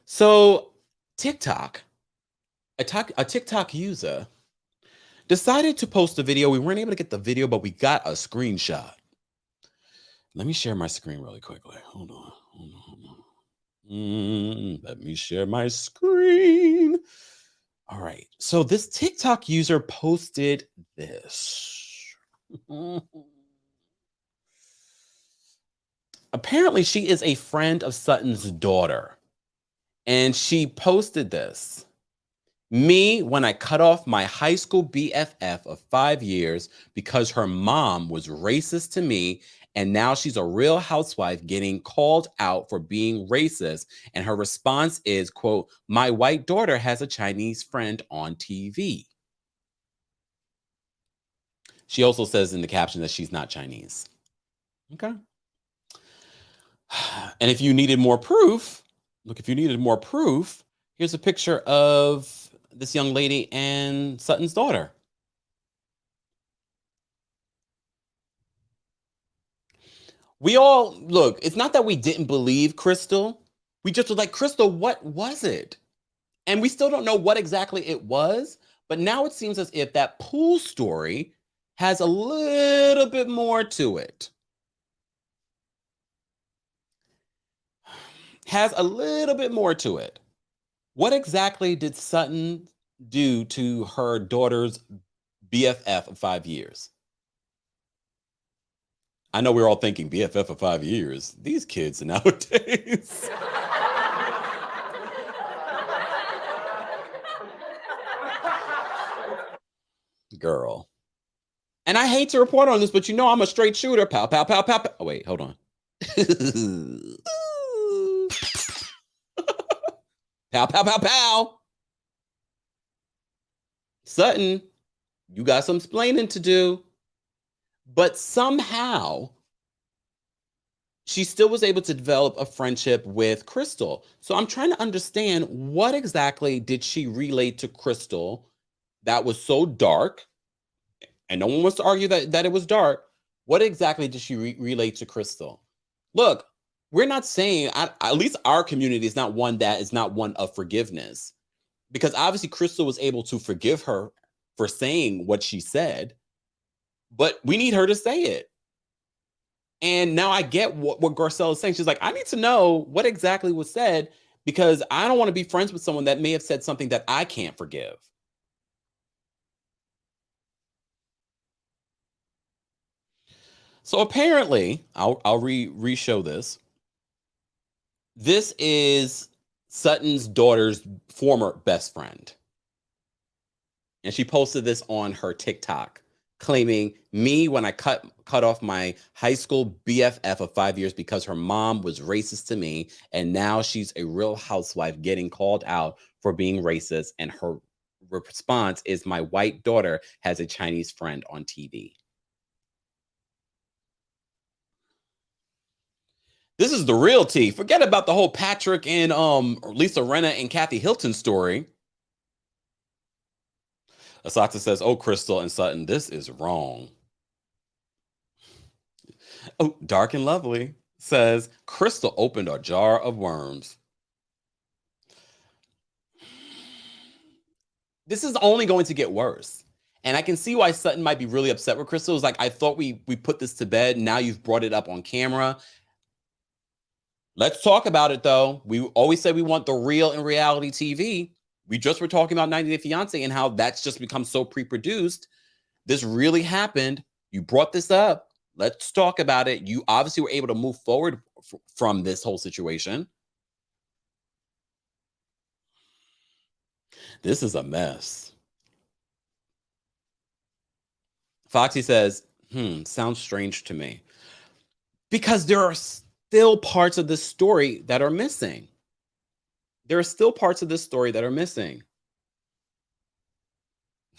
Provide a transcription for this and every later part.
So TikTok, a TikTok user decided to post a video. We weren't able to get the video, but we got a screenshot. Let me share my screen really quickly. Hold on. Let me share my screen. All right. So this TikTok user posted this. Apparently, she is a friend of Sutton's daughter, and she posted this. Me when I cut off my high school BFF of 5 years because her mom was racist to me. And now she's a real housewife getting called out for being racist. And her response is, quote, my white daughter has a Chinese friend on TV. She also says in the caption that she's not Chinese. Okay. And if you needed more proof, here's a picture of this young lady and Sutton's daughter. We all look, it's not that we didn't believe Crystal. We just were like, Crystal, what was it? And we still don't know what exactly it was. But now it seems as if that pool story has a little bit more to it. Has a little bit more to it. What exactly did Sutton do to her daughter's BFF of 5 years? I know we're all thinking BFF of 5 years. These kids nowadays. Girl. And I hate to report on this, but you know I'm a straight shooter. Pow, pow, pow, pow, pow. Oh, wait, hold on. Pow, pow, pow, pow. Sutton, you got some explaining to do. But somehow, she still was able to develop a friendship with Crystal. So I'm trying to understand what exactly did she relate to Crystal that was so dark, and no one wants to argue that it was dark. What exactly did she relate to Crystal? Look, we're not saying, at least our community is not one of forgiveness, because obviously Crystal was able to forgive her for saying what she said, but we need her to say it. And now I get what Garcelle is saying. She's like, I need to know what exactly was said because I don't want to be friends with someone that may have said something that I can't forgive. So apparently, I'll re-show this. This is Sutton's daughter's former best friend. And she posted this on her TikTok, claiming me when I cut off my high school BFF of 5 years because her mom was racist to me. And now she's a real housewife getting called out for being racist. And her response is, my white daughter has a Chinese friend on TV. This is the real tea. Forget about the whole Patrick and Lisa Rinna and Kathy Hilton story. Asata says, oh, Crystal and Sutton, this is wrong. Oh, Dark and Lovely says, Crystal opened a jar of worms. This is only going to get worse. And I can see why Sutton might be really upset with Crystal. It's like, I thought we put this to bed. Now you've brought it up on camera. Let's talk about it, though. We always say we want the real in reality TV. We just were talking about 90 Day Fiance and how that's just become so pre-produced. This really happened. You brought this up. Let's talk about it. You obviously were able to move forward from this whole situation. This is a mess. Foxy says, sounds strange to me. Because there are still parts of this story that are missing. There are still parts of this story that are missing.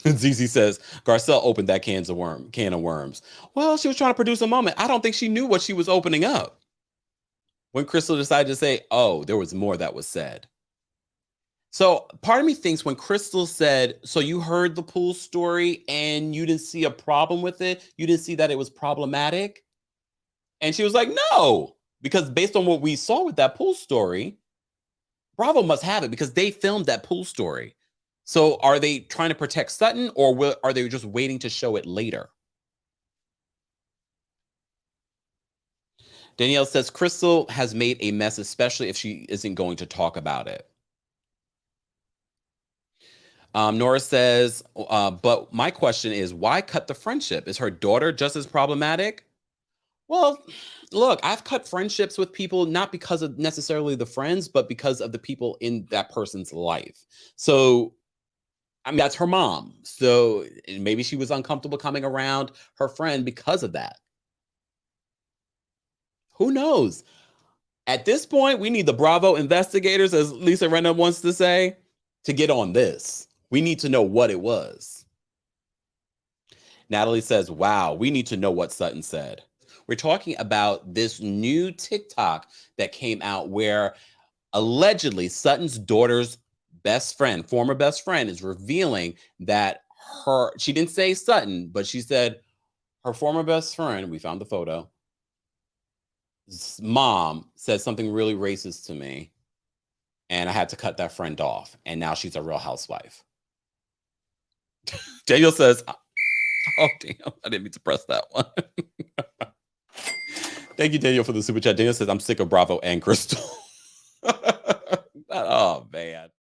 ZZ says, Garcelle opened that can of worms. Well, she was trying to produce a moment. I don't think she knew what she was opening up. When Crystal decided to say, oh, there was more that was said. So part of me thinks when Crystal said, so you heard the pool story and you didn't see a problem with it? You didn't see that it was problematic? And she was like, no, because based on what we saw with that pool story, Bravo must have it because they filmed that pool story. So are they trying to protect Sutton, or are they just waiting to show it later? Danielle says Crystal has made a mess, especially if she isn't going to talk about it. Nora says, but my question is, why cut the friendship? Is her daughter just as problematic? Well, look, I've cut friendships with people not because of necessarily the friends, but because of the people in that person's life. So, I mean, that's her mom. So maybe she was uncomfortable coming around her friend because of that. Who knows? At this point, we need the Bravo investigators, as Lisa Renna wants to say, to get on this. We need to know what it was. Natalie says, wow, we need to know what Sutton said. We're talking about this new TikTok that came out where allegedly Sutton's daughter's best friend, former best friend, is revealing that she didn't say Sutton, but she said her former best friend, we found the photo, mom said something really racist to me, and I had to cut that friend off, and now she's a real housewife. Daniel says, oh, damn, I didn't mean to press that one. Thank you, Daniel, for the super chat. Daniel says, I'm sick of Bravo and Crystal.